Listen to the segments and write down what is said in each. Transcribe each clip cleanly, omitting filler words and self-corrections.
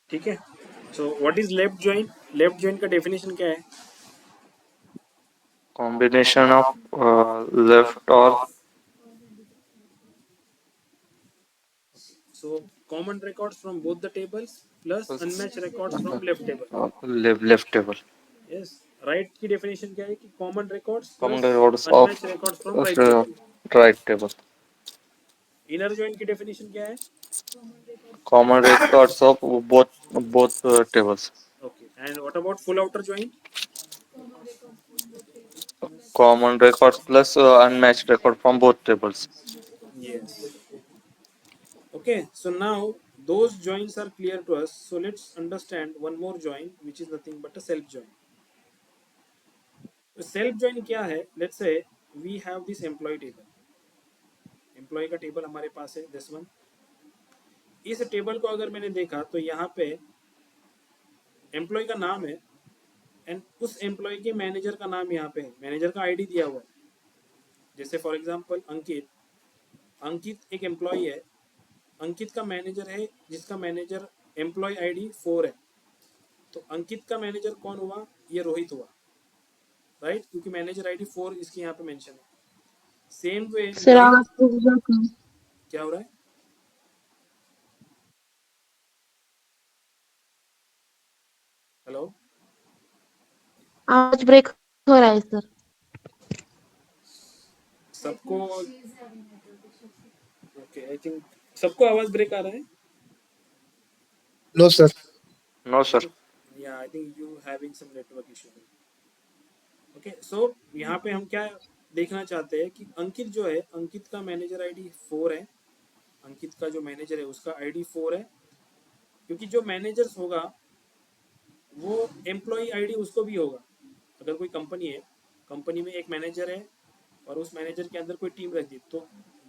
ठीक है। So what is left join? Left join का डेफिनेशन क्या है? Combination of left or So common records from both the tables plus unmatched records from left table. left table. Yes. Right की definition क्या है कि common records Common plus records of unmatched records from right table. right table. Inner join की definition क्या है? Common records of both tables. Okay. And what about full outer join? Common records plus unmatched record from both tables. Yes. Okay, so now those joins are clear to us. So let's understand one more join, which is nothing but a self join. So self join क्या है? Let's say we have this employee table. Employee का table हमारे पास है, this one. इस table को अगर मैंने देखा तो यहाँ पे एम्प्लॉय का नाम है एंड उस एम्प्लॉय के मैनेजर का नाम यहाँ पे है, मैनेजर का आईडी दिया हुआ है. जैसे फॉर एग्जांपल अंकित. अंकित एक एम्प्लॉय है. अंकित का मैनेजर है जिसका मैनेजर एम्प्लॉय आईडी 4 है. तो अंकित का मैनेजर कौन हुआ? ये रोहित हुआ, राइट? क्योंकि मैनेजर आईडी 4 इसके यहाँ पे मेंशन है. सेम वे सर मोहित. आवाज पूरा कम। क्या हो रहा है? हेलो. आवाज ब्रेक हो रहा है सर। सबको ओके, आई थिंक सबको आवाज ब्रेक आ रहा है. No sir. No, I sir. Think या I think you having some network issue. Okay, so यहाँ पे हम क्या देखना चाहते हैं कि अंकित जो है, अंकित का मैनेजर आईडी 4 है. अंकित का जो मैनेजर है उसका आईडी 4 है. क्योंकि जो मैनेजर्स होगा वो एम्प्लॉय आईडी उसको भी होगा. अगर कोई कंपनी है, कंपनी में एक मैनेजर है और उस मैनेजर के अंदर कोई टीम रहती है, तो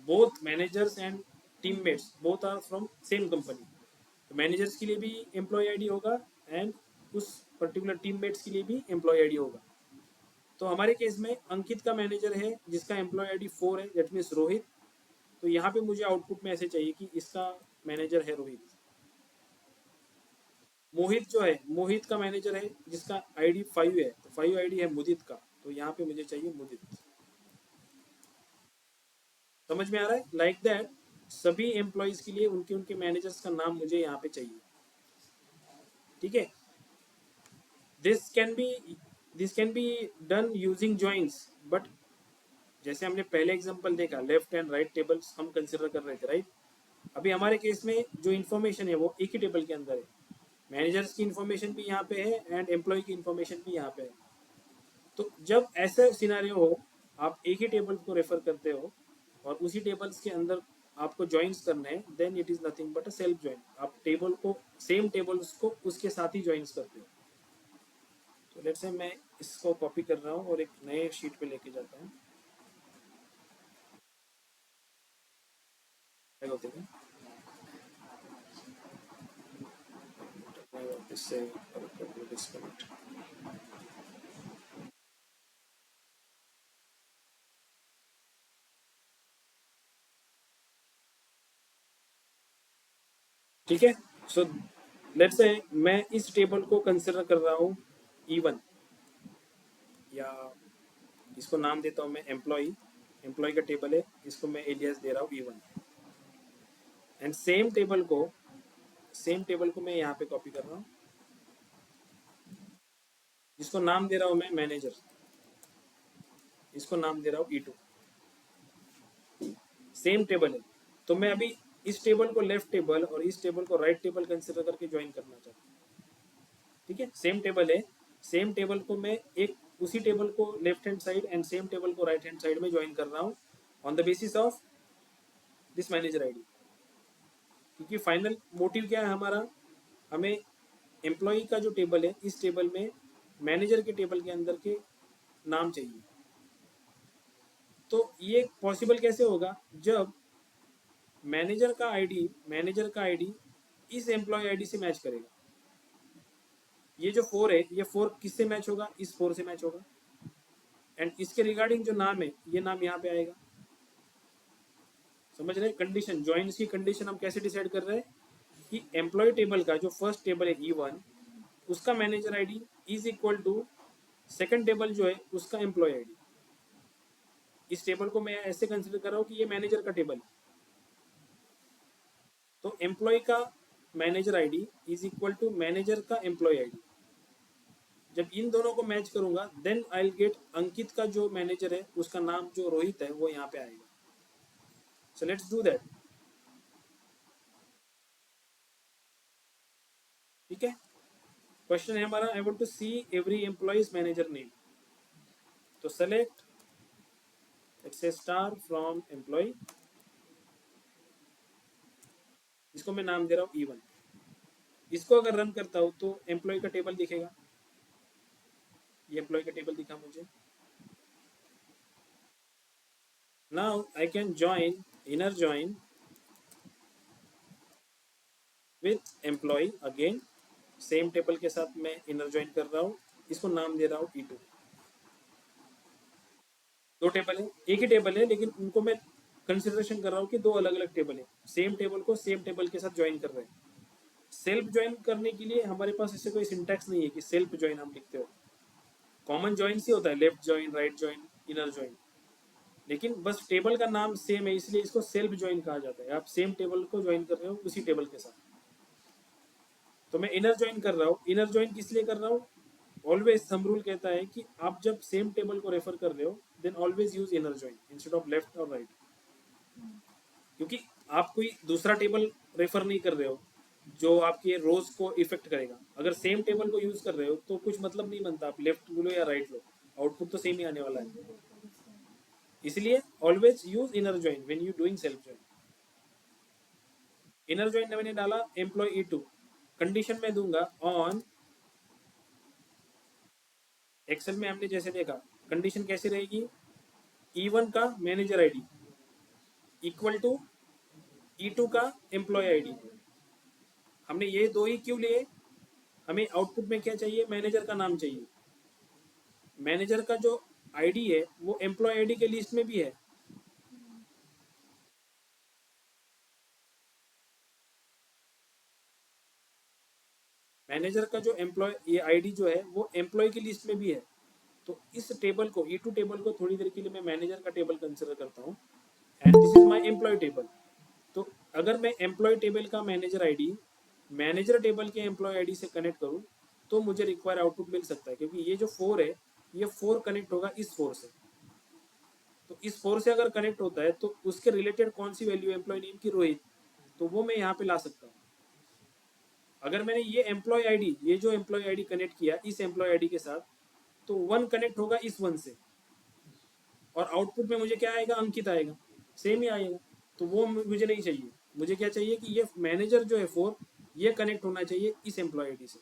both managers and teammates both are from same company. तो मैनेजर्स के लिए भी एम्प्लॉय आईडी होगा एंड उस पर्टिकुलर टीममेट्स के लिए भी एम्प्लॉय आईडी होगा. तो हमारे केस में अंकित का मैनेजर है जिसका एम्प्लॉय आईडी 4 है, दैट मीन्स रोहित. तो यहाँ पे मुझे आउटपुट में ऐसे चाहिए कि इसका मैनेजर है रोहित. मोहित जो है, मोहित का मैनेजर है जिसका आईडी 5 है, तो 5 आईडी है मुदित का. तो यहाँ पे मुझे चाहिए मुदित. समझ में आ रहा है? लाइक दैट सभी एम्प्लॉयज के लिए उनके उनके मैनेजर्स का नाम मुझे यहाँ पे चाहिए. ठीक है. This can be done using joins. But जैसे हमने पहले एग्जांपल देखा, लेफ्ट एंड राइट टेबल्स हम कंसिडर कर रहे थे, राइट? अभी हमारे केस में जो इन्फॉर्मेशन है वो एक ही टेबल के अंदर है. मैनेजर्स की इन्फॉर्मेशन भी यहाँ पे है एंड एम्प्लॉय की इन्फॉर्मेशन भी यहाँ पे है. तो जब ऐसा सिनेरियो हो, आप एक ही टेबल को रेफर करते हो और उसी टेबल्स के अंदर आपको ज्वाइंस करने हैं, then it is nothing but a self join. आप टेबल को, सेम टेबल्स को उसके साथ ही ज्वाइंस करते हो. तो लेट्स से मैं इसको कॉपी कर रहा हूँ और एक नए शीट पे लेके जाता हूँ. क्या होते हैं? इससे डिस्कनेक्ट. ठीक है. सो लेट्स से मैं इस टेबल को कंसिडर कर रहा हूँ E1, या इसको नाम देता हूँ मैं एम्प्लॉय. एम्प्लॉय का टेबल है, इसको मैं एलियास दे रहा हूँ E1. एंड सेम टेबल को मैं यहाँ पे कॉपी कर रहा हूँ, जिसको नाम दे रहा हूँ मैं मैनेजर. इसको नाम दे रहा हूँ E2. सेम टेबल है. तो मैं अभी इस टेबल को लेफ्ट टेबल और इस टेबल को राइट टेबल कंसिडर करके ज्वाइन करना चाहता हूँ. ठीक है. सेम टेबल है, सेम टेबल को मैं एक उसी टेबल को left hand side and same table को राइट हैंड साइड में ज्वाइन कर रहा हूँ on the basis of this manager ID. क्योंकि फाइनल मोटिव क्या है हमारा? हमें एम्प्लॉय का जो टेबल है, इस टेबल में मैनेजर के टेबल के अंदर के नाम चाहिए. तो ये पॉसिबल कैसे होगा? जब मैनेजर का आईडी इस एम्प्लॉय आईडी से मैच करेगा. ये जो 4 है, ये 4 किससे मैच होगा? इस 4 से मैच होगा. एंड इसके रिगार्डिंग जो नाम है, ये नाम यहाँ पे आएगा. समझ रहे? कंडीशन, ज्वाइंस की कंडीशन हम कैसे डिसाइड कर रहे हैं? कि एम्प्लॉय टेबल का जो फर्स्ट टेबल है E1 उसका manager ID is equal to second table जो है उसका एम्प्लॉय आईडी। इस टेबल को मैं ऐसे कंसिडर कर रहा हूँ कि ये मैनेजर का टेबल है, तो एम्प्लॉय का manager ID is equal to manager का एम्प्लॉय आईडी। जब इन दोनों को मैच करूंगा then I will get Ankit का जो मैनेजर है उसका नाम जो रोहित है वो यहाँ पे आएगा। So let's do that. ठीक है, क्वेश्चन है हमारा I want to see every employees manager name. तो select let's say star from employee, इसको मैं नाम दे रहा हूँ E1। इसको अगर रन करता हूँ तो एम्प्लॉय का टेबल दिखेगा, ये एम्प्लॉय का टेबल दिखा मुझे। Now I can join inner join with employee again, same table के साथ मैं इनर ज्वाइन कर रहा हूँ, इसको नाम दे रहा हूँ E2। दो टेबल है, एक ही टेबल है लेकिन उनको मैं कंसिडरेशन कर रहा हूँ कि दो अलग अलग टेबल है, सेम टेबल को सेम टेबल के साथ ज्वाइन कर रहे हैं। सेल्फ ज्वाइन करने के लिए हमारे पास ऐसे कोई सिंटैक्स नहीं है कि सेल्फ ज्वाइन हम लिखते हो। कॉमन ज्वाइन से होता है left join, right join, inner join, लेकिन बस टेबल का नाम सेम है इसलिए इसको सेल्फ ज्वाइन कहा जाता है। आप सेम टेबल को ज्वाइन कर रहे हो उसी टेबल के साथ। तो मैं इनर ज्वाइन कर रहा हूँ। इनर ज्वाइन किस लिए कर रहा हूँ? ऑलवेज थंब रूल कहता है कि आप जब सेम टेबल को रेफर कर रहे हो then always use inner join instead of left और राइट, क्योंकि आप कोई दूसरा टेबल रेफर नहीं कर रहे हो जो आपके रोज को इफेक्ट करेगा। अगर सेम टेबल को यूज कर रहे हो तो कुछ मतलब नहीं बनता, आप लेफ्ट लो या राइट लो, आउटपुट तो सेम ही आने वाला है। इसलिए always use inner join when you doing self join. Inner join मैंने डाला एम्प्लॉय E2, कंडीशन में दूंगा ऑन। एक्सेल में हमने जैसे देखा कंडीशन कैसे रहेगी, E1 का manager ID equal to E2 का एम्प्लॉय आईडी। हमने ये दो ही क्यों लिए? हमें आउटपुट में क्या चाहिए? मैनेजर का नाम चाहिए। मैनेजर का जो आईडी है वो एम्प्लॉय आईडी के लिस्ट में भी है। मैनेजर का जो एम्प्लॉय ये आईडी जो है वो एम्प्लॉय की लिस्ट में भी है। तो इस टेबल को E2 टेबल को थोड़ी देर के लिए मैं मैनेजर का टेबल कंसिडर करता हूँ and this is my employee table. तो अगर मैं एम्प्लॉय टेबल का मैनेजर आईडी मैनेजर टेबल के एम्प्लॉय आईडी से कनेक्ट करूँ तो मुझे रिक्वायर आउटपुट मिल सकता है, क्योंकि ये जो 4 है ये 4 कनेक्ट होगा इस 4 से। तो इस 4 से अगर कनेक्ट होता है तो उसके रिलेटेड कौन सी वैल्यू एम्प्लॉय नेम की रोहित, तो वो मैं यहाँ पे ला सकता हूँ। अगर मैंने ये एम्प्लॉय आईडी ये जो एम्प्लॉय आईडी कनेक्ट किया इस एम्प्लॉय आईडी के साथ तो 1 कनेक्ट होगा इस 1 से और आउटपुट में मुझे क्या आएगा? अंकित आएगा, सेम ही आएगा। तो वो मुझे नहीं चाहिए। मुझे क्या चाहिए कि ये मैनेजर जो है 4 ये कनेक्ट होना चाहिए इस एम्प्लॉय आईडी से।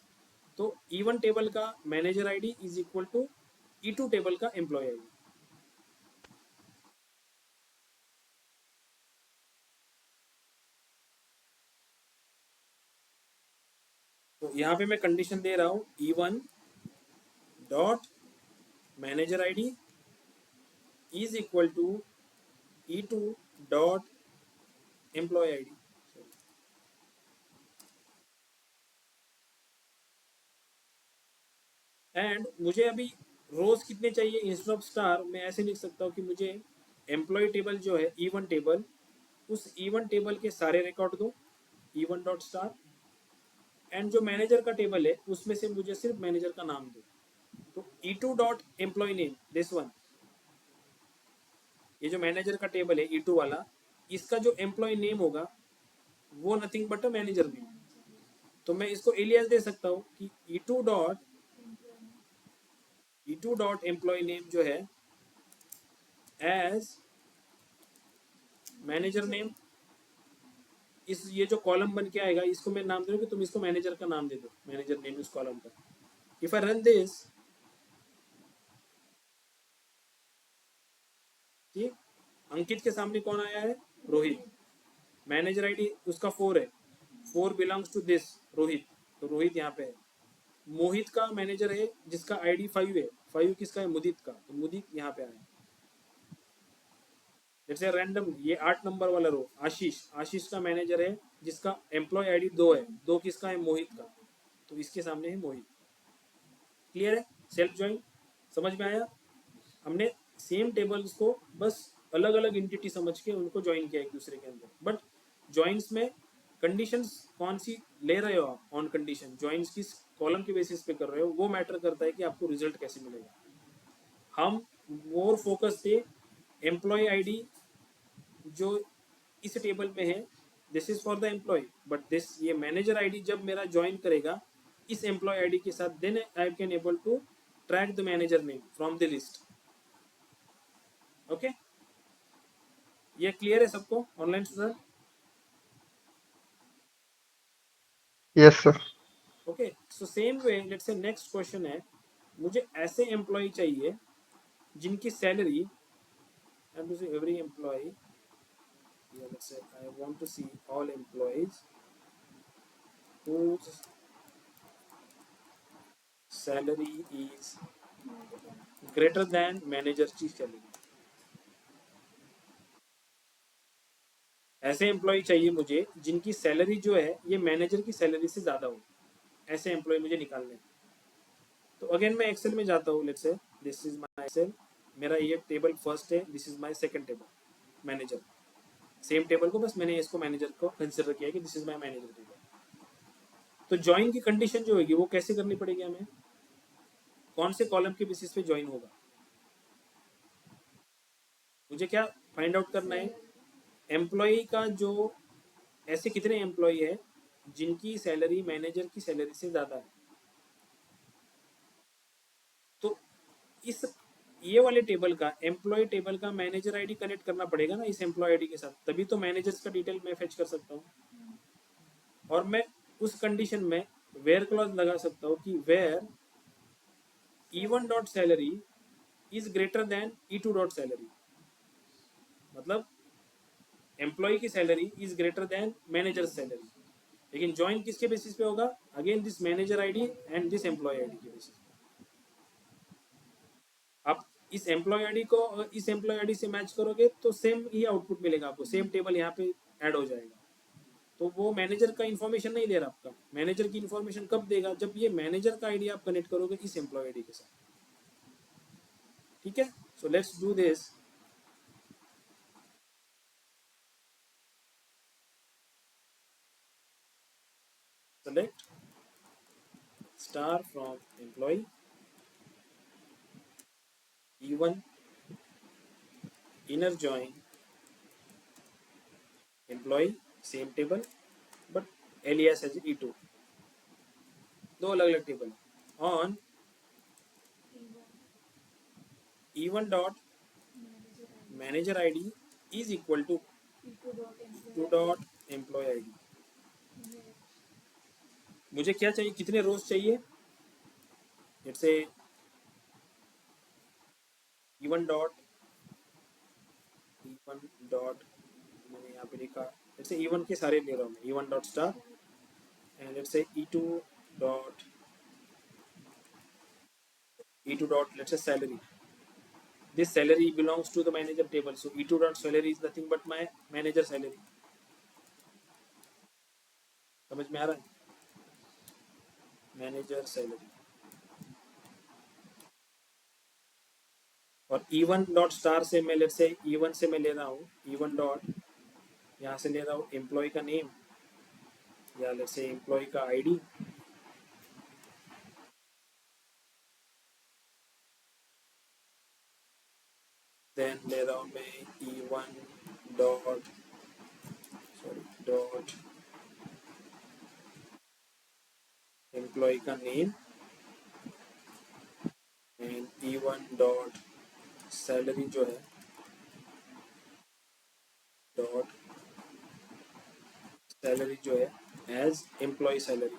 तो E1 टेबल का manager ID is equal to E2 table का एम्प्लॉय आईडी। तो यहाँ पे मैं कंडीशन दे रहा हूँ E1 dot manager ID is equal to E2 dot employee ID. And मुझे अभी रोज कितने चाहिए? इंस्टेड ऑफ स्टार मैं ऐसे लिख सकता हूँ कि मुझे एम्प्लॉय टेबल जो है E1 टेबल, उस E1 टेबल के सारे रिकॉर्ड दो E1 डॉट स्टार, एंड जो मैनेजर का टेबल है उसमें से मुझे सिर्फ मैनेजर का नाम दो। तो E2 dot employee name this one, ये जो मैनेजर का टेबल है E2 वाला, इसका जो एम्प्लॉय नेम होगा वो nothing but a manager name. तो मैं इसको एलियास दे सकता हूँ कि E2 डॉट एम्प्लॉय नेम जो है एज मैनेजर नेम। इस ये जो कॉलम बन के आएगा इसको मैं नाम दे दूँ कि तुम इसको मैनेजर का नाम दे दो, मैनेजर नेम इस कॉलम का। इफ आई रन दिस, ठीक, अंकित के सामने कौन आया है? रोहित। मैनेजर आईडी उसका 4 है, 4 बिलोंग्स टू दिस रोहित, तो रोहित यहाँ पे है। मोहित का मैनेजर है जिसका आईडी 5 है, 5 किसका है? मुदित का, तो मुदित यहाँ पे आया। जैसे रैंडम ये 8 नंबर वाला रो आशीष का मैनेजर है जिसका एम्प्लॉय आईडी 2 है, 2 किसका है? मोहित का, तो इसके सामने है मोहित। क्लियर है? सेल्फ ज्वाइन समझ में आया? हमने सेम टेबल्स को बस अलग अलग एंटिटी समझ के उनको ज्वाइन किया एक दूसरे के अंदर, बट ज्वाइंस में कंडीशंस कौन सी ले रहे हो आप, ऑन कंडीशन ज्वाइंस किस कॉलम के बेसिस पे कर रहे हो, वो मैटर करता है कि आपको रिजल्ट कैसे मिलेगा। हम मोर फोकस थे एम्प्लॉय आईडी जो इस टेबल में है, this is for the employee, but this ये मैनेजर आईडी जब मेरा ज्वाइन करेगा इस एम्प्लॉय आईडी के साथ, then I can able to track the manager name from the list. Okay, ये क्लियर है सबको online student? Yes, sir. Okay, so same way let's say next question है, मुझे ऐसे एम्प्लॉय चाहिए जिनकी salary, I am to see every employee, let's say I want to see all employees whose salary is greater than manager की salary. ऐसे employee चाहिए मुझे जिनकी सैलरी जो है ये मैनेजर की सैलरी से ज्यादा हो, ऐसे एम्प्लॉय मुझे निकालने हैं। तो अगेन मैं एक्सेल में जाता हूँ, let's say this is my Excel, मेरा ये टेबल फर्स्ट है, this is my second table manager, same table को बस मैंने इसको मैनेजर को कंसिडर किया कि this is my manager table. तो ज्वाइन की कंडीशन जो होगी वो कैसे करनी पड़ेगी हमें, कौन से कॉलम के बेसिस पे ज्वाइन होगा, मुझे क्या फाइंड आउट करना है, एम्प्लॉय का जो ऐसे कितने एम्प्लॉय है जिनकी सैलरी मैनेजर की सैलरी से ज्यादा है। तो इस ये वाले टेबल का एम्प्लॉय टेबल का मैनेजर आईडी कनेक्ट करना पड़ेगा ना इस एम्प्लॉय आईडी के साथ, तभी तो मैनेजर्स का डिटेल मैं फेच कर सकता हूँ। और मैं उस कंडीशन में वेयर क्लॉज लगा सकता हूँ कि where E1 dot salary is greater than E2 dot salary, मतलब एम्प्लॉय की salary is greater than manager salary. लेकिन ज्वाइन किसके बेसिस पे होगा, again this manager ID and this employee ID के बेसिस पे। आप इस एम्प्लॉय आईडी को इस एम्प्लॉय आईडी से मैच करोगे तो सेम ही आउटपुट मिलेगा आपको, सेम टेबल यहाँ पे ऐड हो जाएगा। तो वो मैनेजर का इन्फॉर्मेशन नहीं दे रहा आपका, मैनेजर की इन्फॉर्मेशन कब देगा, जब ये मैनेजर का आईडी आप कनेक्ट करोगे इस एम्प्लॉय आईडी के साथ। ठीक है, सो let's do this. Select star from employee E1 inner join employee same table but alias as E2, दो अलग अलग table on E1 dot manager ID is equal to E2 dot employee ID। मुझे क्या चाहिए, कितने रोज चाहिए, लेट्स से E1 dot मैंने यहाँ पे लिखा, लेट्स से E1 के सारे ले रहा हूँ मैं, E1 dot star and let's say E2 dot let's say salary, this salary belongs to the manager table, so E2 dot salary is nothing but my manager salary। समझ में आ रहा है, मैनेजर सैलरी। और E1 डॉट स्टार से मैं let's say E1 से मैं ले रहा हूँ, E1 डॉट यहाँ से ले रहा हूँ एम्प्लॉय का नेम या लेट्स से एम्प्लॉय का आईडी, देन ले रहा हूँ मैं E1 डॉट एम्प्लॉय का name and E1 dot salary जो है डॉट सैलरी जो है एज एम्प्लॉय सैलरी।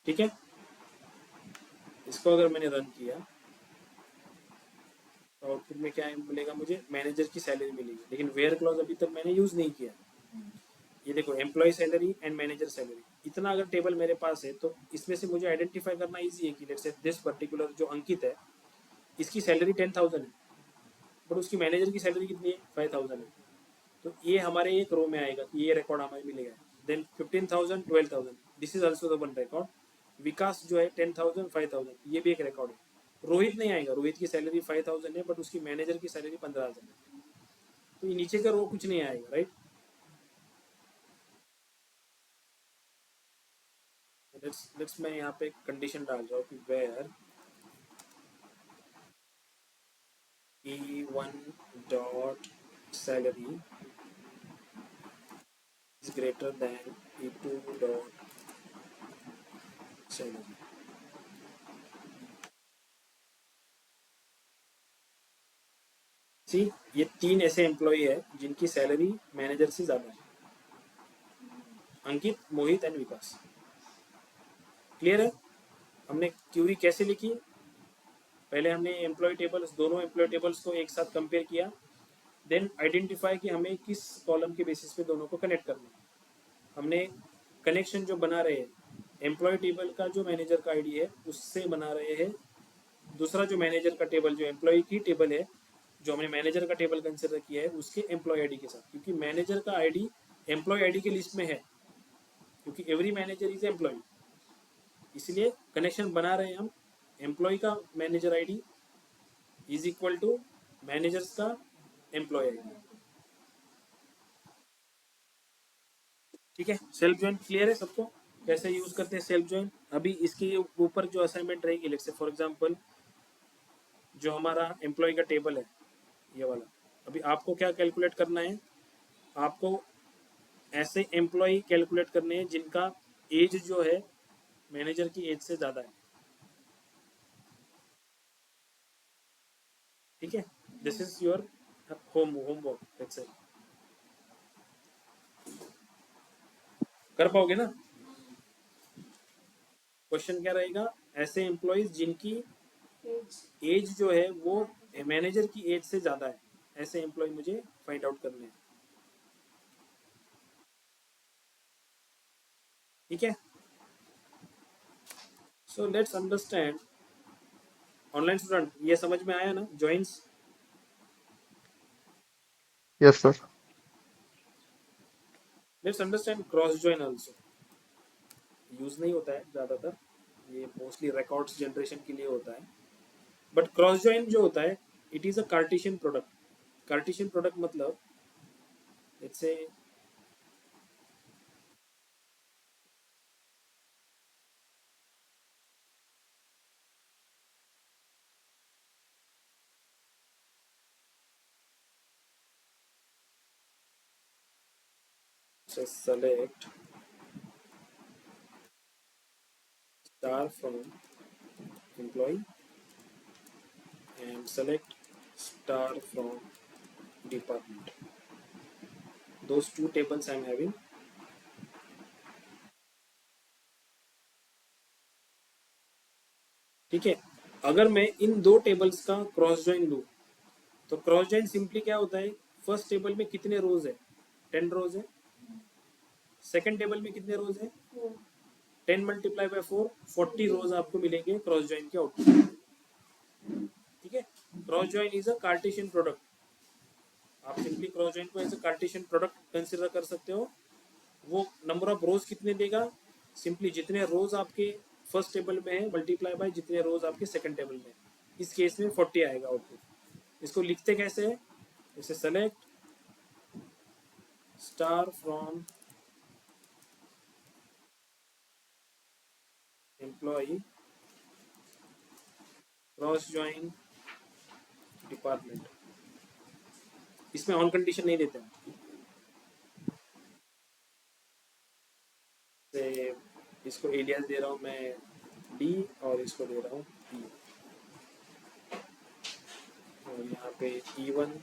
ठीक है, इसको अगर मैंने रन किया तो आउटपुट में क्या मिलेगा, मुझे मैनेजर की सैलरी मिलेगी, लेकिन वेयर क्लॉज अभी तक मैंने यूज नहीं किया। ये देखो employee salary and manager salary, इतना अगर टेबल मेरे पास है तो इसमें से मुझे आइडेंटिफाई करना इजी है कि लेट्स से दिस पर्टिकुलर जो अंकित है इसकी सैलरी 10,000 है, बट उसकी मैनेजर की सैलरी कितनी है 5000 है, तो ये हमारे एक रो में आएगा, ये रिकॉर्ड हमें मिलेगा। Then 15,000 12,000 this is also the one record. Vikas जो है 10,000 5,000 ये भी एक रिकॉर्ड है। रोहित नहीं आएगा, रोहित की सैलरी 5,000 है बट उसकी मैनेजर की सैलरी 15,000 है, तो ये नीचे का रो कुछ नहीं आएगा, राइट। लेट्स मैं यहाँ पे कंडीशन डाल रहा हूँ कि where E1 dot salary is greater than E2 dot salary। See ये तीन ऐसे एम्प्लॉय है जिनकी सैलरी मैनेजर से ज्यादा है, अंकित, मोहित एंड विकास। क्लियर है? हमने क्यूरी कैसे लिखी? पहले हमने एम्प्लॉय टेबल्स, दोनों एम्प्लॉय टेबल्स को एक साथ कंपेयर किया, देन आइडेंटिफाई कि हमें किस कॉलम के बेसिस पे दोनों को कनेक्ट करना है। हमने कनेक्शन जो बना रहे हैं, एम्प्लॉय टेबल का जो मैनेजर का आईडी है उससे बना रहे हैं, दूसरा जो मैनेजर का टेबल जो एम्प्लॉय की टेबल है, जो हमने मैनेजर का टेबल कंसिडर किया है उसके एम्प्लॉय आईडी के साथ, क्योंकि मैनेजर का आईडी एम्प्लॉय आईडी के लिस्ट में है, क्योंकि एवरी मैनेजर इज एम्प्लॉय, इसलिए कनेक्शन बना रहे हैं हम। एम्प्लॉय का manager ID is equal to managers का एम्प्लॉय आईडी। ठीक है, सेल्फ ज्वाइन क्लियर है सबको? कैसे यूज करते हैं सेल्फ ज्वाइन? अभी इसके ऊपर जो असाइनमेंट रहेगी, लेट्स से फॉर एग्जांपल जो हमारा एम्प्लॉय का टेबल है ये वाला, अभी आपको क्या कैलकुलेट करना है? आपको ऐसे एम्प्लॉय कैलकुलेट करने हैं जिनका एज जो है मैनेजर की एज से ज्यादा है। ठीक है, this is your homework. Let's say कर पाओगे ना? क्वेश्चन क्या रहेगा? ऐसे एम्प्लॉयज जिनकी एज जो है वो मैनेजर की एज से ज्यादा है, ऐसे एम्प्लॉय मुझे फाइंड आउट करने हैं। ठीक है, so let's understand. Online student ये समझ में आया ना? Joins Yes, sir. Let's understand cross join also. Use नहीं होता है ज्यादातर, ये मोस्टली रिकॉर्ड्स जनरेशन के लिए होता है, बट क्रॉस ज्वाइन जो होता है it is a Cartesian product. Cartesian product मतलब let's say select star from employee and select star from department. Those two tables I am having. ठीक है, अगर मैं इन दो टेबल्स का क्रॉस ज्वाइन लूँ तो क्रॉस ज्वाइन सिंपली क्या होता है? फर्स्ट टेबल में कितने रोज है? 10 रोज है। सेकंड टेबल में कितने रोज है? 10 मल्टीप्लाई बाय 4 40 रोज आपको मिलेंगे क्रॉस ज्वाइन के आउटपुट। ठीक है, cross join is a Cartesian product. आप सिंपली क्रॉस ज्वाइन को as a Cartesian product consider कर सकते हो। वो नंबर ऑफ रोज कितने देगा? सिंपली जितने रोज आपके फर्स्ट टेबल में है मल्टीप्लाई बाय जितने रोज आपके सेकंड टेबल में है। इस केस में 40 आएगा आउटपुट। इसको लिखते कैसे है? जैसे select star from employ cross join department. इसमें ऑन कंडीशन नहीं देते हैं, से इसको एलियास दे रहा हूँ मैं डी और इसको दे रहा हूँ ई, और यहाँ पे E1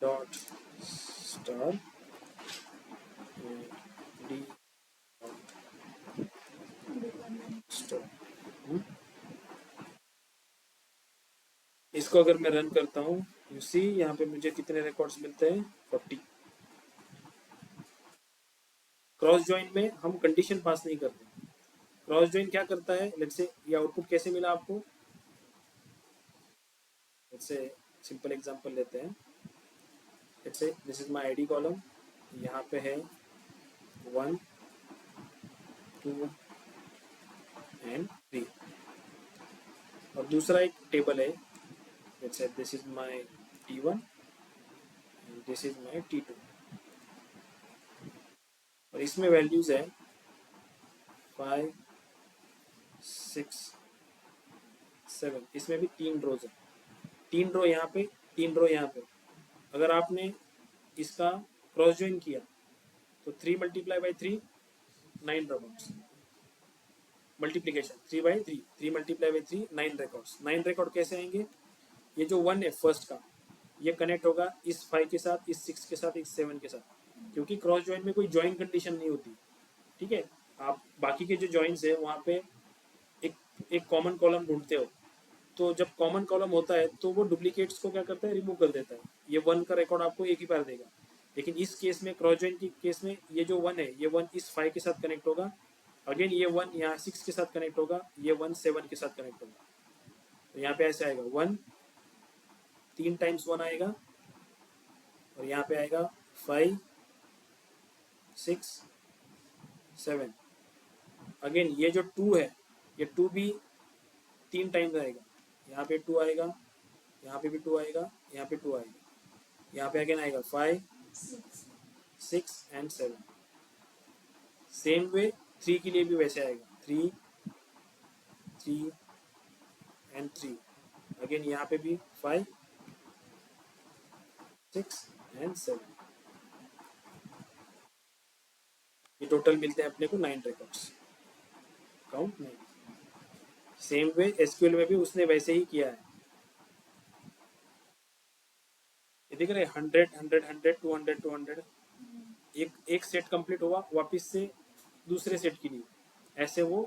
dot star D star. इसको अगर मैं रन करता हूँ, यू सी यहाँ पे मुझे कितने रिकॉर्ड्स मिलते हैं? 40। क्रॉस ज्वाइन में हम कंडीशन पास नहीं करते। क्रॉस ज्वाइन क्या करता है? लेट्स से ये आउटपुट कैसे मिला आपको? से सिंपल एग्जांपल लेते हैं। Let's say this is my ID column, यहाँ पे है 1 2 एंड 3, और दूसरा एक टेबल है, let's say this is my T1 and this is my T2, और इसमें वैल्यूज है 5 6 7, इसमें भी 3 रोज है, 3 रो यहाँ पे 3 रो यहाँ पे। अगर आपने इसका क्रॉस ज्वाइन किया तो 3 multiply by 3 9 records, multiplication 3 by 3, 3 multiply by 3 9 records. 9 record कैसे आएंगे? ये जो 1 है फर्स्ट का, ये कनेक्ट होगा इस 5 के साथ, इस 6 के साथ, इस 7 के साथ, क्योंकि क्रॉस ज्वाइन में कोई ज्वाइन कंडीशन नहीं होती, ठीक है। आप बाकी के जो ज्वाइंस है वहाँ पे एक कॉमन कॉलम ढूंढते हो, तो जब कॉमन कॉलम होता है तो वो डुप्लीकेट्स को क्या करता है, रिमूव कर देता है। ये 1 का रिकॉर्ड आपको एक ही बार देगा, लेकिन इस केस में क्रॉस ज्वाइन की केस में ये जो 1 है, ये 1 इस 5 के साथ कनेक्ट होगा, अगेन ये 1 यहाँ 6 के साथ कनेक्ट होगा, ये 1 7 के साथ कनेक्ट होगा। तो यहाँ पे ऐसे आएगा 1 3 टाइम्स 1 आएगा, और यहाँ पे आएगा 5 6 7। अगेन ये जो 2 है, ये 2 भी 3 टाइम्स आएगा, यहाँ पे 2 आएगा, यहाँ पे भी 2 आएगा, यहाँ पे 2 आएगा, यहाँ पे अगेन आएगा 5 6 एंड 7। सेम वे 3 के लिए भी वैसे आएगा, 3 3 एंड 3, अगेन यहाँ पे भी 5 6 एंड 7। ये टोटल मिलते हैं अपने को 9 records, count 9। Same way SQL में भी उसने वैसे ही किया है। ये देख रहे हैं 100 100 100 200 200, एक सेट कंप्लीट हुआ, वापस से दूसरे सेट के लिए ऐसे वो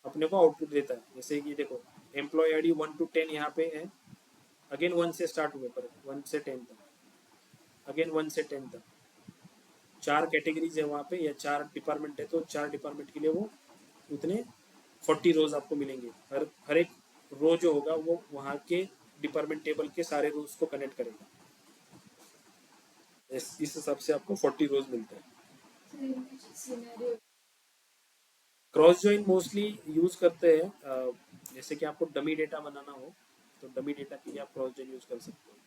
अपने को आउटपुट देता है। जैसे कि देखो एम्प्लॉय आईडी 1 to 10 यहाँ पे है, अगेन 1 से स्टार्ट हुए पर 1 से 10 तक, अगेन 1 से 10 तक, 4 कैटेगरीज है वहाँ पे, या 4 डिपार्टमेंट है, तो 4 डिपार्टमेंट के लिए वो उतने 40 रोज आपको मिलेंगे। हर एक रो जो होगा वो वहाँ के डिपार्टमेंट टेबल के सारे रोज को कनेक्ट करेगा। इस हिसाब से आपको 40 रोज मिलते हैं। क्रॉस ज्वाइन मोस्टली यूज करते हैं, जैसे कि आपको डमी डेटा बनाना हो तो डमी डेटा के लिए आप क्रॉस ज्वाइन यूज कर सकते हो।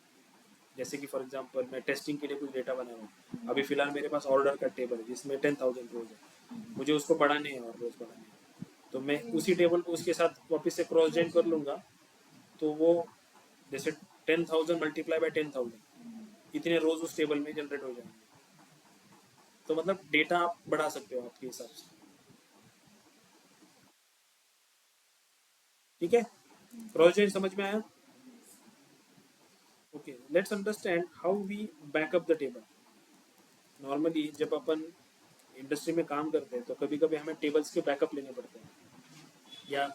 जैसे कि फॉर एग्जांपल मैं टेस्टिंग के लिए कुछ डेटा बना रहा हूँ, अभी फिलहाल मेरे पास ऑर्डर का टेबल है जिसमें 10,000 रोज है, मुझे उसको बढ़ाने हैं और रोज बढ़ाने हैं, तो मैं उसी टेबल को उसके साथ वापस से क्रॉस ज्वाइन कर लूँगा, तो वो जैसे 10,000 मल्टीप्लाई बाय 10,000 इतने रोज उस टेबल में जनरेट हो जाएंगे। तो मतलब डेटा आप बढ़ा सकते हो आपके हिसाब से, ठीक है। क्रॉस ज्वाइन समझ में आया? Okay, let's understand how we backup the table. Normally जब अपन इंडस्ट्री में काम करते हैं तो कभी कभी हमें टेबल्स के बैकअप लेने पड़ते हैं, या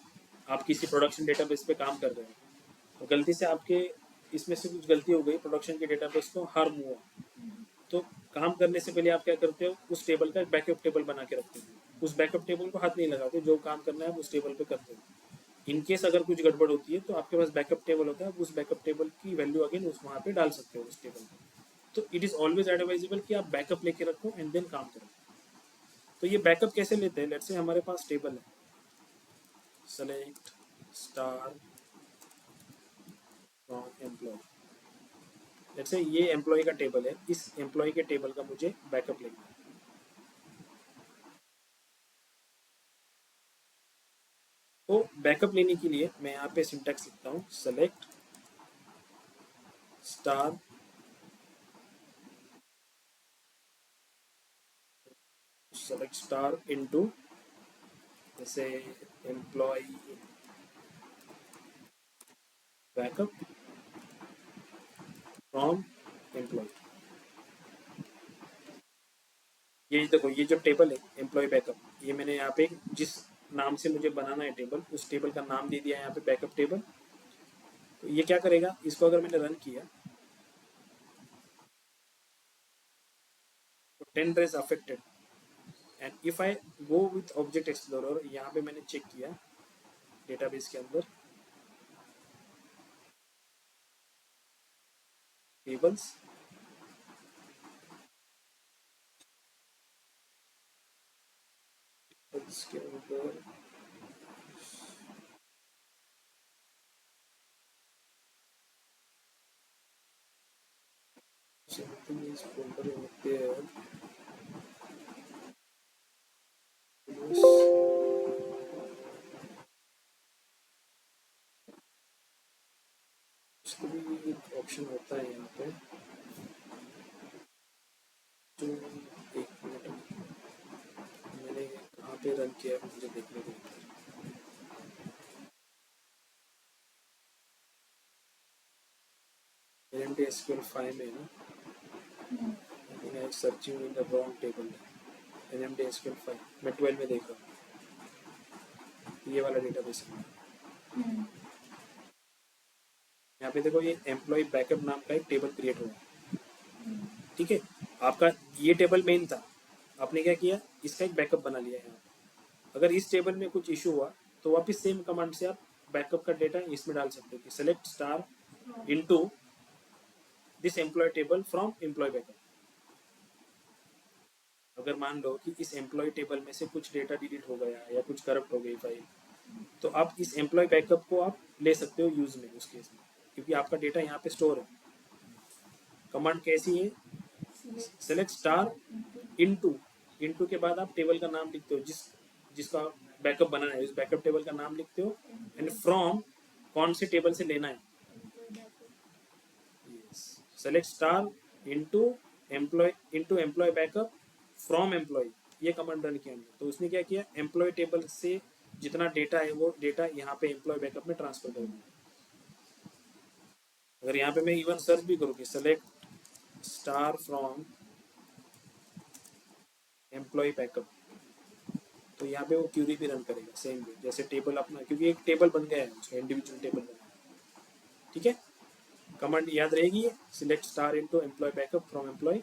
आप किसी प्रोडक्शन डेटाबेस पे काम कर रहे हैं तो गलती से आपके इसमें से कुछ गलती हो गई, प्रोडक्शन के डेटाबेस को हार्म हुआ, तो काम करने से पहले आप क्या करते हो, उस टेबल का एक बैकअप टेबल बना के रखते हो। उस बैकअप टेबल को हाथ नहीं लगाते, जो काम करना है उस टेबल पे करते हो। इन केस अगर कुछ गड़बड़ होती है तो आपके पास बैकअप टेबल होता है, उस बैकअप टेबल की वैल्यू अगेन उस वहाँ पे डाल सकते हो उस टेबल में। तो इट इज़ ऑलवेज एडवाइजेबल कि आप बैकअप लेके रखो एंड देन काम करो। तो ये बैकअप कैसे लेते हैं? लेट्स से हमारे पास टेबल है, select star from employ. Let's से ये एम्प्लॉय का टेबल है, इस एम्प्लॉय के टेबल का मुझे बैकअप लेना है। तो बैकअप लेने के लिए मैं यहाँ पे सिंटैक्स लिखता हूँ, सेलेक्ट स्टार इनटू जैसे एम्प्लॉय बैकअप फ्रॉम एम्प्लॉय। ये देखो, ये जो टेबल है एम्प्लॉय बैकअप, ये मैंने यहाँ पे जिस नाम से मुझे बनाना है टेबल, उस टेबल का नाम दे दिया है यहाँ पे बैकअप टेबल। तो ये क्या करेगा, इसको अगर मैंने रन किया तो 10 days affected, and if I go with object explorer, यहाँ पे मैंने चेक किया डेटाबेस के अंदर टेबल्स, उसके ऊपर something is folder over there. उसको भी एक ऑप्शन होता है यहाँ पे, जो एक मिनट मैंने कहाँ पे रन किया है मुझे देखने को। NMDSQL 5 में ना, I think I searching in the wrong table. NMDSQL 5 मैं 12 में देख रहा हूँ, ये वाला डेटाबेस है। यहाँ पे देखो, ये एम्प्लॉय बैकअप नाम का एक टेबल क्रिएट हुआ। ठीक है, आपका ये टेबल मेन था, आपने क्या किया, इसका एक बैकअप बना लिया है। अगर इस टेबल में कुछ इशू हुआ तो वापस सेम कमांड से आप बैकअप का डेटा इसमें डाल सकते हो कि select star into this employee table from employee backup. अगर मान लो कि इस एम्प्लॉय टेबल में से कुछ डेटा डिलीट हो गया या कुछ करप्ट हो गई फाइल, तो आप इस एम्प्लॉय बैकअप को आप ले सकते हो यूज में उस केस में, क्योंकि आपका डेटा यहाँ पे स्टोर है। कमांड कैसी है, सेलेक्ट स्टार इनटू के बाद आप टेबल का नाम लिखते हो जिसका बैकअप बनाना है, उस बैकअप टेबल का नाम लिखते हो, एंड फ्रॉम कौन से टेबल से लेना है। Select star into employee backup from employee, ये कमांड रन किया हमने। तो उसने क्या किया, एम्प्लॉय टेबल से जितना डेटा है वो डेटा यहाँ पे एम्प्लॉय बैकअप में ट्रांसफर कर दिया। अगर यहाँ पे मैं इवन सर्च भी करूँ कि select star from employee backup, तो यहाँ पे वो क्यूरी भी रन करेगा सेम वे जैसे टेबल अपना, क्योंकि एक टेबल बन गया है, उसका इंडिविजुअल टेबल बना है। ठीक है, कमांड याद रहेगी ये, select star into employee backup from employee.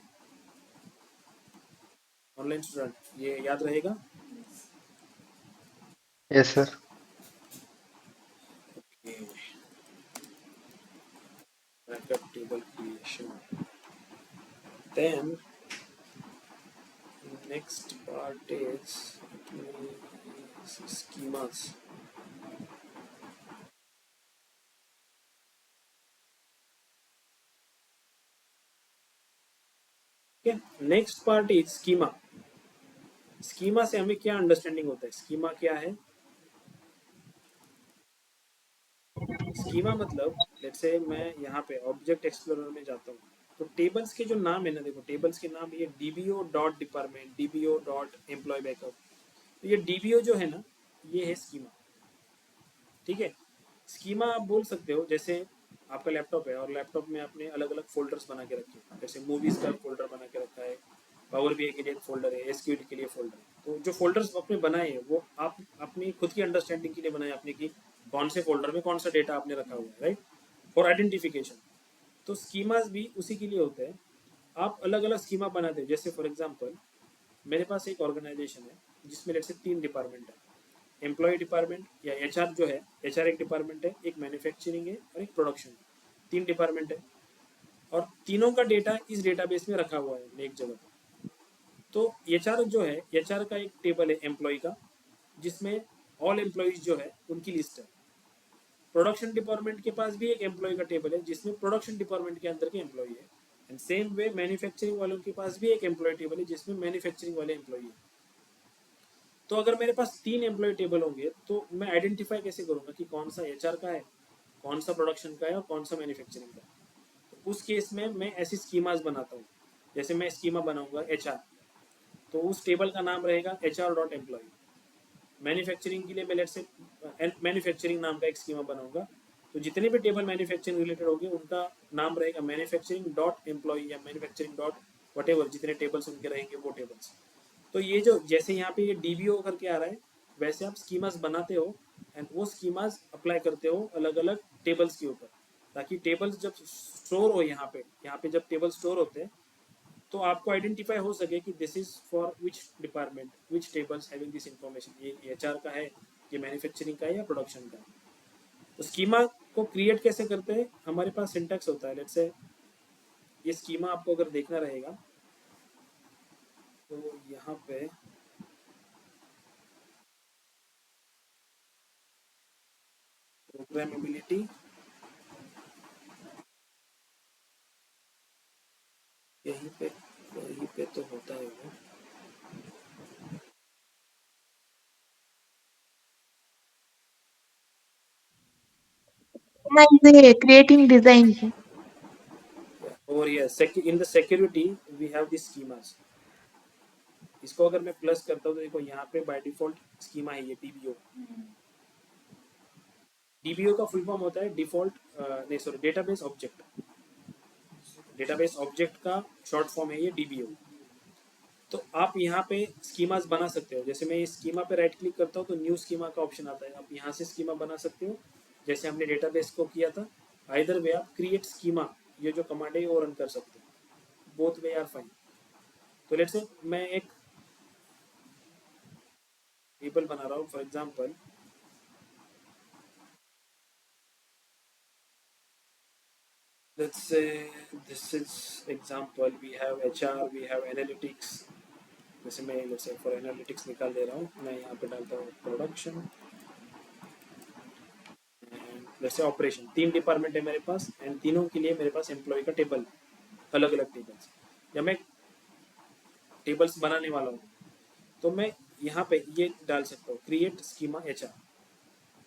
Online student, ये याद रहेगा? Yes, sir. Backup table creation. Then next part is schemas. Okay, next part is schema. Schema से हमें क्या अंडरस्टैंडिंग होता है, स्कीमा क्या है? स्कीमा मतलब लेट्स से मैं यहाँ पे ऑब्जेक्ट एक्सप्लोरर में जाता हूँ, तो टेबल्स के जो नाम है ना, देखो टेबल्स के नाम ये DBO dot department, DBO dot employee backup, तो ये डीबीओ जो है ना, ये है स्कीमा। ठीक है, स्कीमा आप बोल सकते हो, जैसे आपका लैपटॉप है और लैपटॉप में आपने अलग अलग फोल्डर्स बना के रखे हैं, जैसे मूवीज का फोल्डर बना के रखा है, पावर बीआई के लिए फोल्डर है, एसक्यूएल के लिए फोल्डर है। तो जो फोल्डर्स आपने बनाए हैं वो आप अपनी खुद की अंडरस्टैंडिंग के लिए बनाए आपने, कि कौन से फोल्डर में कौन सा डेटा आपने रखा हुआ है, राइट, फॉर आइडेंटिफिकेशन। तो स्कीमास भी उसी के लिए होते हैं। आप अलग अलग स्कीमा बनाते हैं, जैसे फॉर एग्जांपल मेरे पास एक ऑर्गेनाइजेशन है जिसमें लेट्स से 3 डिपार्टमेंट है, एम्प्लॉय डिपार्टमेंट या एचआर जो है, एचआर एक डिपार्टमेंट है, एक मैन्युफैक्चरिंग है और एक प्रोडक्शन है, 3 डिपार्टमेंट है, और तीनों का डेटा इस डेटाबेस में रखा हुआ है एक जगह पर। तो एचआर जो है, एचआर का एक टेबल है एम्प्लॉय का, जिसमें ऑल एम्प्लॉयज जो है उनकी लिस्ट है। प्रोडक्शन डिपार्टमेंट के पास भी एक एम्प्लॉय का टेबल है जिसमें प्रोडक्शन डिपार्टमेंट के अंदर के एम्प्लॉय है, एंड सेम वे मैन्युफैक्चरिंग वालों के पास भी एक एम्प्लॉय टेबल है जिसमें मैन्युफैक्चरिंग वाले एम्प्लॉय है। तो अगर मेरे पास 3 एम्प्लॉय टेबल होंगे तो मैं आइडेंटिफाई कैसे करूंगा कि कौन सा एचआर का है, कौन सा प्रोडक्शन का है और कौन सा मैन्युफैक्चरिंग का है? तो उस केस में मैं ऐसी स्कीमास बनाता हूँ। जैसे मैं स्कीमा बनाऊंगा एचआर, तो उस टेबल का नाम रहेगा एचआर डॉट एम्प्लॉय। मैन्युफैक्चरिंग के लिए मैं लेट्स से मैन्युफैक्चरिंग नाम का एक स्कीमा बनाऊंगा, तो जितने भी टेबल मैन्युफैक्चरिंग रिलेटेड होंगे उनका नाम रहेगा मैन्युफैक्चरिंग डॉट एम्प्लॉय या मैन्युफैक्चरिंग डॉट वटेवर, जितने टेबल्स उनके रहेंगे वो टेबल्स। तो ये जो जैसे यहाँ पे ये डीबीओ करके आ रहा है, वैसे आप स्कीमास बनाते हो एंड वो स्कीमास अप्लाई करते हो अलग अलग टेबल्स के ऊपर, ताकि टेबल्स जब स्टोर हो यहाँ पे जब टेबल स्टोर होते हैं तो आपको आइडेंटिफाई हो सके कि this is for which department, which tables having this information, ये एचआर का है, ये मैन्युफैक्चरिंग का है या प्रोडक्शन का है। तो स्कीमा को क्रिएट कैसे करते हैं, हमारे पास सिंटैक्स होता है। लेट्स से ये स्कीमा आपको अगर देखना रहेगा तो यहाँ पे प्रोग्रामेबिलिटी, यहीं पे तो होता है वो। creating design है। और ये in the security we have this schemas. इसको अगर मैं प्लस करता हूँ तो देखो यहाँ पे बाय डिफॉल्ट स्कीमा है ये डीबीओ। डीबीओ का फुल फॉर्म होता है डिफॉल्ट नहीं sorry database object. Database object का शॉर्ट फॉर्म है ये डीबीओ। तो आप यहाँ पे स्कीमास बना सकते हो। जैसे मैं इस स्कीमा पे राइट क्लिक करता हूँ तो न्यू स्कीमा का ऑप्शन आता है। आप यहाँ से स्कीमा बना सकते हो जैसे हमने डेटाबेस को किया था। आइदर वे आप क्रिएट स्कीमा, ये जो कमांड है वो रन कर सकते हो। Both way are fine. तो लेट्स से मैं एक टेबल बना रहा हूँ for example. Let's say this is example, we have HR, we have analytics। जैसे मैं let's say for analytics निकाल दे रहा हूँ, मैं यहाँ पे डालता हूँ प्रोडक्शन जैसे ऑपरेशन। 3 डिपार्टमेंट है मेरे पास एंड तीनों के लिए मेरे पास एम्प्लॉय का टेबल, अलग अलग टेबल्स। जब मैं टेबल्स बनाने वाला हूँ तो मैं यहाँ पे ये डाल सकता हूँ क्रिएट स्कीमा HR।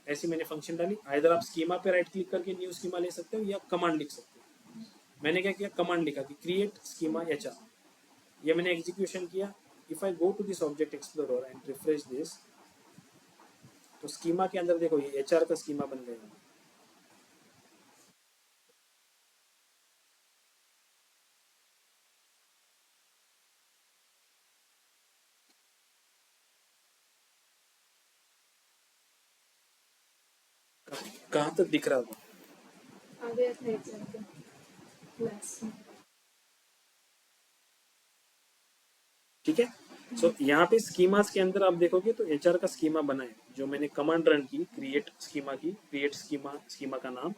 ऐसी मैंने फंक्शन डाली। आइदर आप स्कीमा पे राइट क्लिक करके न्यू स्कीमा ले सकते हो या कमांड लिख सकते हो। मैंने क्या किया, कमांड लिखा कि क्रिएट स्कीमा HR। ये मैंने एग्जीक्यूशन किया। If I go to this object explorer and refresh this, तो स्कीमा के अंदर देखो ये HR का स्कीमा बन गया। कहाँ तक दिख रहा होगा? ठीक है। सो यहाँ पे स्कीमास के अंदर आप देखोगे तो HR का स्कीमा बना है जो मैंने कमांड रन की क्रिएट स्कीमा की। क्रिएट स्कीमा का नाम।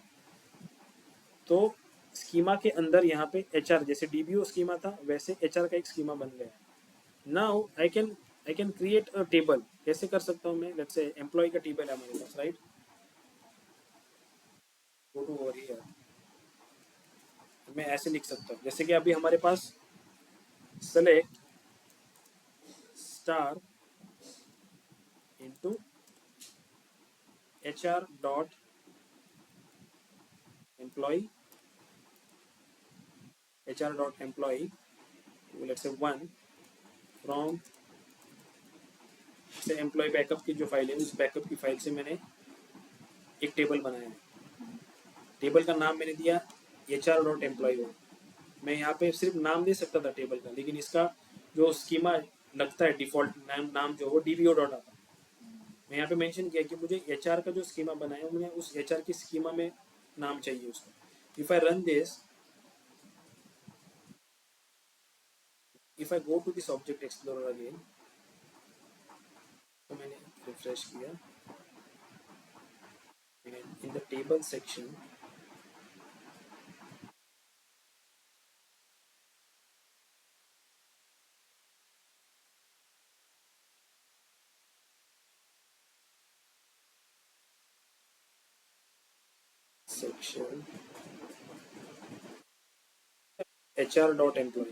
तो स्कीमा के अंदर यहाँ पे HR जैसे DBO स्कीमा था वैसे HR का एक स्कीमा बन गया है। Now I can create a table. कैसे कर सकता हूँ मैं? लेट्स से एम्प्लॉय का टेबल है हमारे पास, right. Go to over here. मैं ऐसे लिख सकता हूँ जैसे कि अभी हमारे पास select star into HR dot employ, HR dot employ let's say 1 from से एम्प्लॉय बैकअप की जो फाइल है उस बैकअप की फाइल से मैंने एक टेबल बनाया है। टेबल का नाम मैंने दिया HR डॉट एम्प्लॉय। मैं यहाँ पे सिर्फ नाम दे सकता था टेबल का, लेकिन इसका जो स्कीमा लगता है डिफॉल्ट नाम जो वो DBO डॉट आता है। मैं यहाँ पे मेंशन किया कि मुझे HR का जो स्कीमा बनाया मुझे उस HR की स्कीमा में नाम चाहिए उसका। If I run this, if I go to this object explorer again, तो मैंने रिफ्रेश किया in the table section HR dot employee.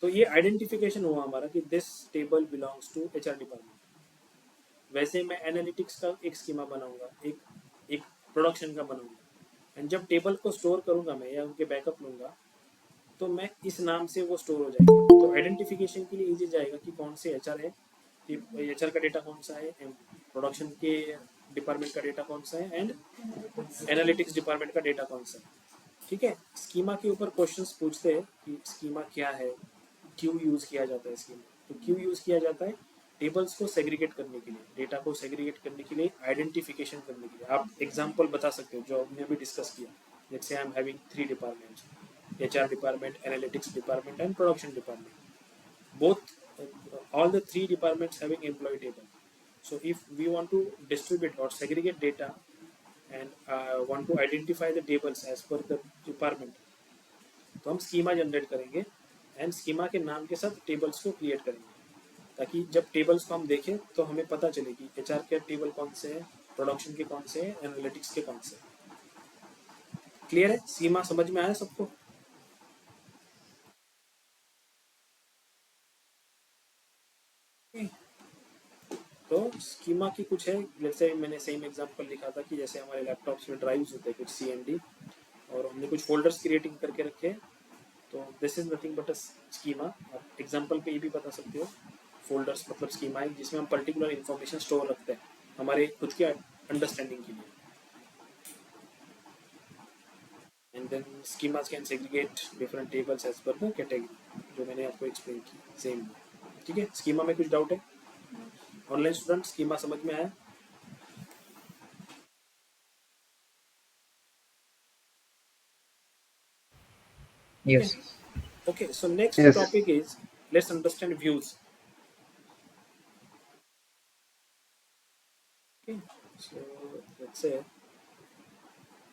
तो ये आइडेंटिफिकेशन हुआ हमारा कि this table belongs to HR department. वैसे मैं एनालिटिक्स का एक स्कीमा बनाऊंगा, एक प्रोडक्शन का बनाऊंगा एंड जब टेबल को स्टोर करूंगा मैं या उनके बैकअप लूंगा तो मैं इस नाम से वो स्टोर हो जाएंगे। तो आइडेंटिफिकेशन के लिए इजी जाएगा कि कौन से HR है, HR का डेटा कौन सा है, प्रोडक्शन के डिपार्टमेंट का डेटा कौन सा है एंड एनालिटिक्स डिपार्टमेंट का डेटा कौन सा है। ठीक है। स्कीमा के ऊपर क्वेश्चंस पूछते हैं कि स्कीमा क्या है, क्यों यूज किया जाता है स्कीमा। तो क्यों यूज किया जाता है? टेबल्स को सेग्रीगेट करने के लिए, डेटा को सेग्रीगेट करने के लिए, आइडेंटिफिकेशन करने के लिए। आप एग्जांपल बता सकते हो जो हमने अभी डिस्कस किया। Let's say I am having 3 departments, HR department, analytics department and production department. Both all the 3 departments having employee table. So if we want to distribute or segregate data and want to identify the tables as per the department, तो हम schema generate करेंगे and schema के नाम के साथ tables को create करेंगे, ताकि जब टेबल्स को हम देखें तो हमें पता चले कि HR के टेबल कौन से हैं, प्रोडक्शन के कौन से हैं, एनालिटिक्स के कौन से हैं। क्लियर है? स्कीमा समझ में आया सबको? तो स्कीमा की कुछ है, जैसे मैंने सेम एग्जांपल लिखा था कि जैसे हमारे लैपटॉप्स में ड्राइव्स होते हैं कुछ CMD, और हमने कुछ फोल्डर्स क्रिएटिंग करके रखे हैं, तो this is nothing but a schema. आप एग्जांपल पे ये भी बता सकते हो, फोल्डर्स मतलब स्कीमा है जिसमें हम पर्टिकुलर इंफॉर्मेशन स्टोर रखते हैं हमारे खुद के अंडरस्टैंडिंग के लिए। And then schemas can segregate different tables as per the category, जो मैंने आपको एक्सप्लेन की सेम। ठीक है, स्कीमा में कुछ डाउट है? ऑनलाइन स्टूडेंट, स्कीमा समझ में आया? Yes. Okay, so next Yes. topic is, let's understand views. Okay, so let's say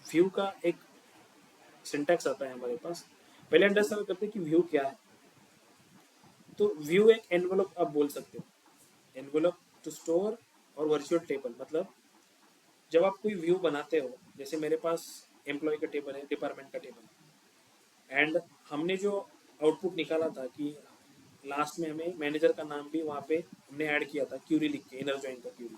view का एक सिंटैक्स आता है हमारे पास। पहले अंडरस्टैंड करते हैं कि व्यू क्या है। तो व्यू एक एनवेलप आप बोल सकते हो, एनवेलप टू स्टोर और वर्चुअल टेबल। मतलब जब आप कोई व्यू बनाते हो, जैसे मेरे पास एम्प्लॉय का टेबल है, डिपार्टमेंट का टेबल है, एंड हमने जो आउटपुट निकाला था कि लास्ट में हमें मैनेजर का नाम भी वहाँ पे हमने ऐड किया था क्यूरी लिख के, इनर जॉइन का क्यूरी।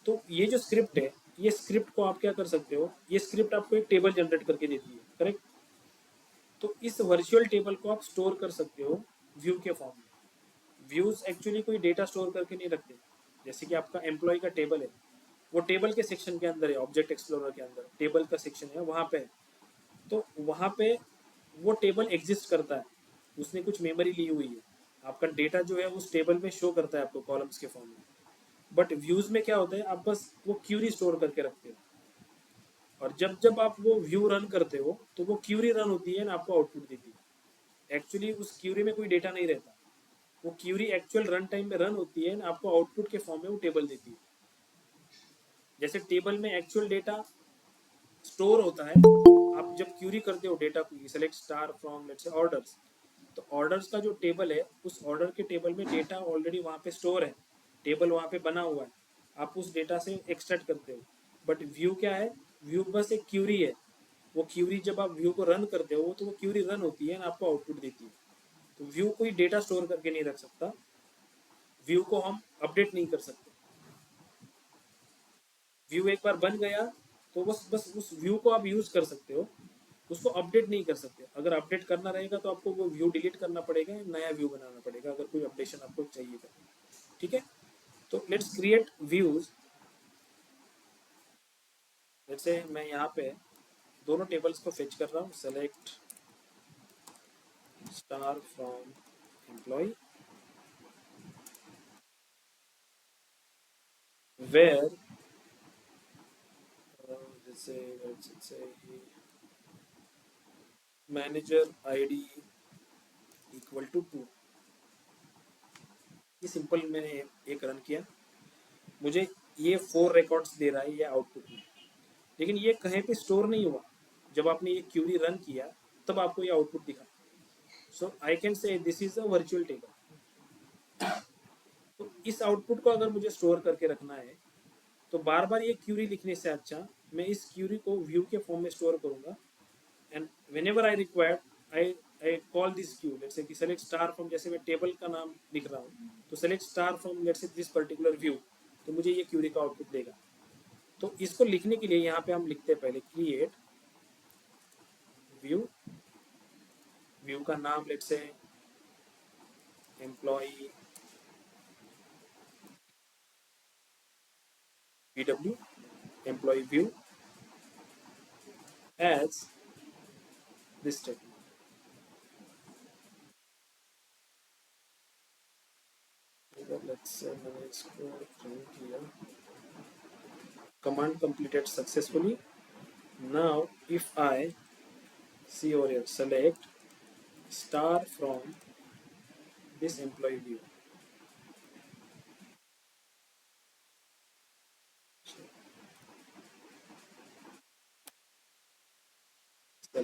तो ये जो स्क्रिप्ट है, ये स्क्रिप्ट को आप क्या कर सकते हो, ये स्क्रिप्ट आपको एक टेबल जनरेट करके देती है, करेक्ट? तो इस वर्चुअल टेबल को आप स्टोर कर सकते हो व्यू के फॉर्म में। व्यूज एक्चुअली कोई डेटा स्टोर करके नहीं रखते। जैसे कि आपका एम्प्लॉय का टेबल है, वो टेबल के सेक्शन के अंदर है, ऑब्जेक्ट एक्सप्लोरर के अंदर टेबल का सेक्शन है, वहाँ पे है। तो वहाँ पे वो टेबल एग्जिस्ट करता है, उसने कुछ मेमोरी ली हुई है, आपका डेटा जो है उस टेबल में शो करता है आपको कॉलम्स के फॉर्म में। बट व्यूज में क्या होता है, आप बस वो क्यूरी स्टोर करके रखते हो, और जब जब आप वो व्यू रन करते हो तो वो क्यूरी रन होती है ना, आपको आउटपुट देती है। एक्चुअली उस क्यूरी में कोई डेटा नहीं रहता, वो क्यूरी एक्चुअल रन टाइम में रन होती है ना, आपको आउटपुट के फॉर्म में वो टेबल देती है। जैसे टेबल में एक्चुअल डेटा स्टोर होता है, आप जब क्यूरी करते हो डेटा को, select star from let's say orders, तो ऑर्डर्स का जो टेबल है, उस ऑर्डर के टेबल में डेटा ऑलरेडी वहाँ पे स्टोर है, टेबल वहाँ पे बना हुआ है, आप उस डेटा से एक्सट्रैक्ट करते हो। बट व्यू क्या है, व्यू बस एक क्यूरी है, वो क्यूरी जब आप व्यू को रन करते हो तो वो क्यूरी रन होती है ना, आपको आउटपुट देती है। तो व्यू कोई डेटा स्टोर करके नहीं रख सकता, व्यू को हम अपडेट नहीं कर सकते। व्यू एक बार बन गया तो बस बस उस व्यू को आप यूज कर सकते हो, उसको अपडेट नहीं कर सकते। अगर अपडेट करना रहेगा तो आपको वो व्यू डिलीट करना पड़ेगा, नया व्यू बनाना पड़ेगा अगर कोई अपडेशन आपको चाहिए तो। ठीक है, तो लेट्स क्रिएट व्यूज। जैसे मैं यहाँ पे दोनों टेबल्स को फेच कर रहा हूँ, select star from employee where जैसे let's say manager ID equal to 2। ये सिंपल मैंने एक रन किया, मुझे ये 4 रिकॉर्ड्स दे रहा है ये आउटपुट में, लेकिन ये कहीं पे स्टोर नहीं हुआ। जब आपने ये क्यूरी रन किया तब आपको ये आउटपुट दिखा। So I can say this is a virtual table. तो इस आउटपुट को अगर मुझे स्टोर करके रखना है तो बार बार ये क्यूरी लिखने से अच्छा मैं इस क्यूरी को व्यू के फॉर्म में स्टोर करूंगा, and whenever I required I call this Q, let's say कि सेलेक्ट स्टार फ्रॉम, जैसे मैं टेबल का नाम लिख रहा हूँ तो select star from let's say this particular view, तो मुझे ये क्यूरी का आउटपुट देगा। तो इसको लिखने के लिए यहाँ पे हम लिखते हैं पहले क्रिएट व्यू, व्यू का नाम let's say employee VW, employee view as this statement. Let's say मैंने इसको रन किया, command completed successfully. Now if I see over here, select star from this employee view,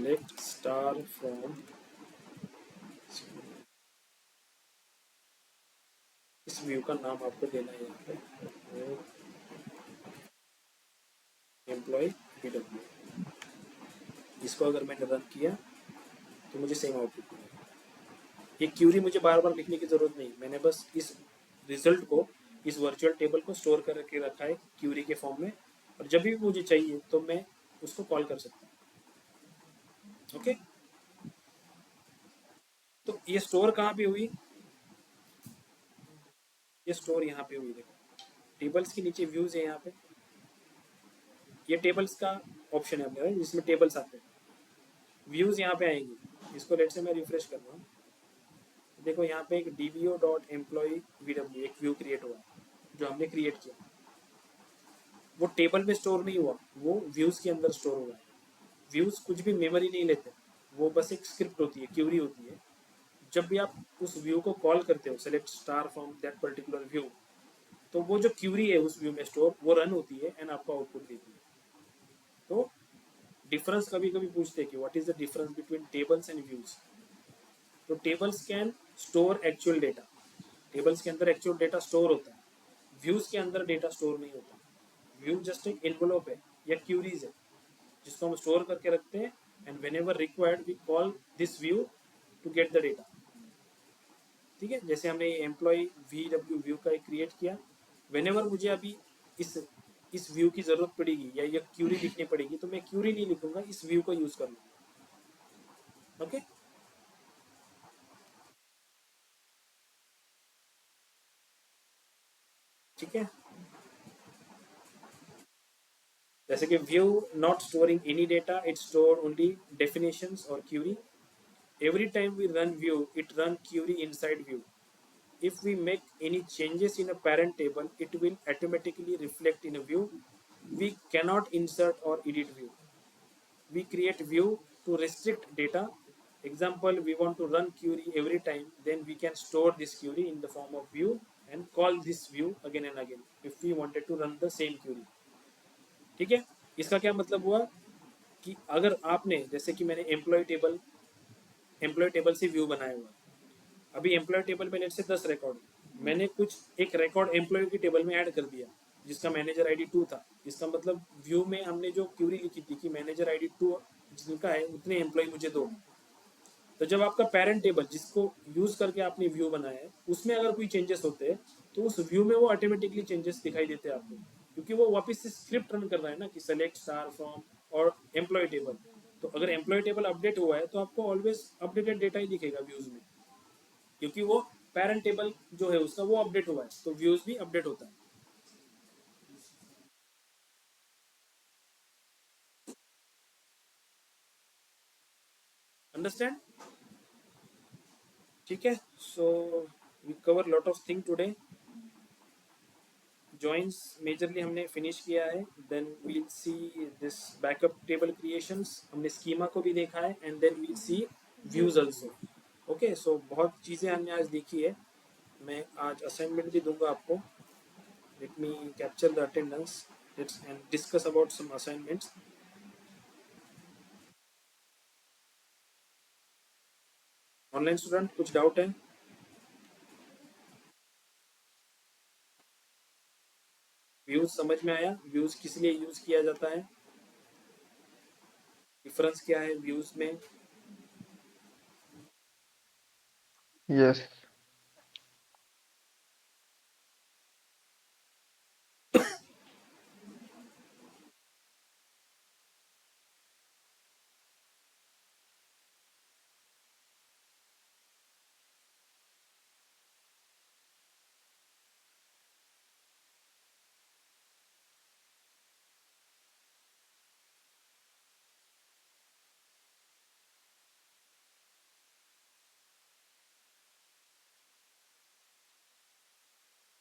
select star from, इस view का नाम आपको देना है यहाँ पे एम्प्लॉय VW। इसको अगर मैंने रन किया तो मुझे सेम आउटपुट मिलेगा। ये क्यूरी मुझे बार बार लिखने की जरूरत नहीं, मैंने बस इस रिजल्ट को, इस वर्चुअल टेबल को स्टोर करके रखा है क्यूरी के फॉर्म में, और जब भी मुझे चाहिए तो मैं उसको कॉल कर सकता हूँ। ओके, तो ये स्टोर कहाँ पे हुई? ये स्टोर यहाँ पे हुई। देखो टेबल्स के नीचे व्यूज है, यहाँ पे ये टेबल्स का ऑप्शन है अपने जिसमें टेबल्स आते हैं, व्यूज यहाँ पे आएंगे। इसको लेट से मैं रिफ्रेश कर रहा हूँ, देखो यहाँ पे एक dbo.employee.vw एक व्यू क्रिएट हुआ जो हमने क्रिएट किया। वो टेबल में स्टोर नहीं हुआ, वो व्यूज के अंदर स्टोर हुआ है। व्यूज कुछ भी मेमोरी नहीं लेते, वो बस एक स्क्रिप्ट होती है, क्यूरी होती है। जब भी आप उस व्यू को कॉल करते हो, select star from that particular view, तो वो जो क्यूरी है उस व्यू में स्टोर, वो रन होती है एंड आपको आउटपुट देती है। तो डिफरेंस कभी कभी पूछते हैं कि what is the difference between tables and views. तो tables can store actual data, tables के अंदर एक्चुअल डेटा स्टोर होता है, व्यूज के अंदर डेटा स्टोर नहीं होता। व्यू जस्ट एक एनवेलोप है या क्यूरीज है जिसको हम स्टोर करके रखते हैं, and whenever required we call this view to get the data. ठीक है, जैसे हमने एम्प्लॉय VW व्यू का एक क्रिएट किया, व्हेनेवर मुझे अभी इस व्यू की जरूरत पड़ेगी या ये क्यूरी लिखनी पड़ेगी, तो मैं क्यूरी नहीं लिखूंगा, इस व्यू को यूज कर लूंगा। ओके, ठीक है। जैसे कि view not storing any data, it store only definitions और query. Every time we run view, it run query inside view. If we make any changes in a parent table, it will automatically reflect in a view. We cannot insert or edit view. We create view to restrict data. Example, we want to run query every time, then we can store this query in the form of view and call this view again and again if we wanted to run the same query. ठीक है, इसका क्या मतलब हुआ कि अगर आपने, जैसे कि मैंने एम्प्लॉय टेबल से व्यू बनाया हुआ, अभी एम्प्लॉय टेबल में लेट से 10 रिकॉर्ड, मैंने कुछ एक रिकॉर्ड एम्प्लॉय की टेबल में ऐड कर दिया जिसका मैनेजर आईडी 2 था। इसका मतलब व्यू में हमने जो क्यूरी लिखी थी कि मैनेजर आईडी 2 जिनका है उतने एम्प्लॉय मुझे दो। तो जब आपका पेरेंट टेबल जिसको यूज करके आपने व्यू बनाया है उसमें अगर कोई चेंजेस होते हैं तो उस व्यू में वो ऑटोमेटिकली चेंजेस दिखाई देते हैं आपको, क्योंकि वो वापस से स्क्रिप्ट रन कर रहा है ना कि सेलेक्ट स्टार फ्रॉम और एम्प्लॉय टेबल। तो अगर एम्प्लॉय टेबल अपडेट हुआ है तो आपको ऑलवेज अपडेटेड डेटा ही दिखेगा व्यूज में, क्योंकि वो पेरेंट टेबल जो है उसका वो अपडेट हुआ है, तो व्यूज भी अपडेट होता है। अंडरस्टैंड? ठीक है, so we cover lot of thing today. Joins majorly हमने फिनिश किया है, then we'll see this backup table creations, हमने स्कीमा को भी देखा है, and then we'll see views also. Okay, so बहुत चीज़ें हमने आज देखी है। मैं आज असाइनमेंट भी दूंगा आपको। Let me capture the attendance and discuss about some assignments. Online student कुछ डाउट है? व्यूज समझ में आया? व्यूज किस लिए यूज किया जाता है, डिफरेंस क्या है व्यूज में? Yes.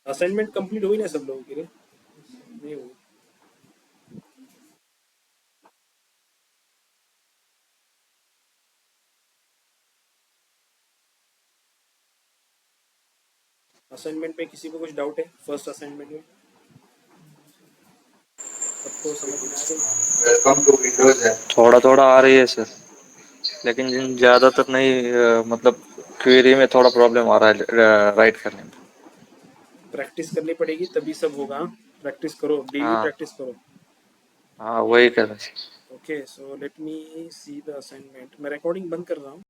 असाइनमेंट कंप्लीट हुई ना सब लोगों के लिए? नहीं हुई। असाइनमेंट में किसी को कुछ डाउट है? फर्स्ट असाइनमेंट में सबको समझ में आ गई? थोड़ा थोड़ा आ रही है सर। लेकिन जिन ज्यादातर नहीं मतलब क्वेरी में थोड़ा प्रॉब्लम आ रहा है राइट करने में। प्रैक्टिस करनी पड़ेगी तभी सब होगा। प्रैक्टिस करो, डेली हाँ प्रैक्टिस करो। हाँ वही कर रहे हैं। Okay, so let me see the assignment. मैं रिकॉर्डिंग बंद कर रहा हूँ।